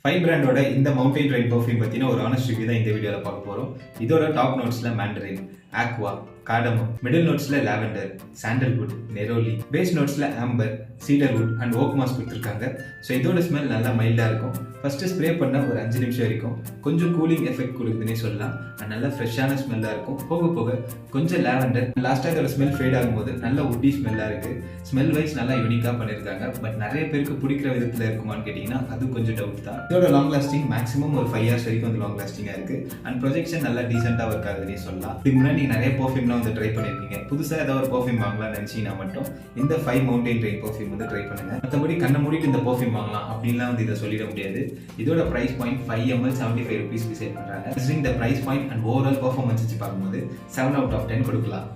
PHY பிராண்டோட இந்த mountain rain perfume பத்தின ஒரு ஆனஸ்ட் ரிவ்யூ தான் இந்த வீடியோல பார்க்க போறோம். இதோட டாப் நோட்ஸ்ல மேண்டரின், ஆக்வா, கார்டமம், மிடில் நோட்ஸ்ல லாவெண்டர், சாண்டல்வுட், நெரோலி, பேஸ் நோட்ஸ்ல amber, cedarwood and oak moss கொடுத்துருக்காங்க. ஸோ இதோட ஸ்மெல் நல்லா மைல்டா இருக்கும். ஃபர்ஸ்ட் ஸ்ப்ரே பண்ண ஒரு 5 நிமிஷம் வரைக்கும் கொஞ்சம் கூலிங் எஃபெக்ட் கொடுக்குதுன்னே சொல்லலாம். அண்ட் நல்ல ஃப்ரெஷ்ஷான ஸ்மெல்லா இருக்கும். போக போக கொஞ்சம் லாவெண்டர், லாஸ்ட்டாக இதோட ஸ்மெல் ஃபேட் ஆகும்போது நல்ல உட்டி ஸ்மெல்லா இருக்கு. ஸ்மெல் வைஸ் நல்லா யூனிக்கா பண்ணியிருக்காங்க. பட் நிறைய பேருக்கு பிடிக்கிற விதத்தில் இருக்குமான்னு கேட்டிங்கன்னா அது கொஞ்சம் டவுட் தான். இதோட லாங் லாஸ்டிங் மேக்ஸிமம் ஒரு 5 hours வரைக்கும் வந்து லாங் லாஸ்டிங்காக இருக்கு. அண்ட் ப்ரொஜெக்ஷன் நல்லா டீசெண்டாக ஒர்க் ஆகுதுன்னே சொல்லலாம். இதுக்கு முன்னாடி நீங்கள் நிறைய பர்ஃப்யூம்லாம் வந்து ட்ரை பண்ணியிருக்கீங்க. புதுசாக ஏதாவது ஒரு பர்ஃப்யூம் வாங்கலாம்னு நினச்சிங்கன்னா மட்டும் இந்த PHY மவுண்டைன் ரெயின் பர்ஃப்யூம் வந்து ட்ரை பண்ணுங்க. மற்றபடி கண்ணை மூடிட்டு இந்த பர்ஃப்யூம் வாங்கலாம் அப்படின்லாம் வந்து இதை சொல்லிட முடியாது. இதோட price point 5 ml 75 rupees decide பண்ணுறாங்க. இந்த price point and overall performance வச்சு பார்க்கும்போது 7 out of 10 கொடுக்கலாம்.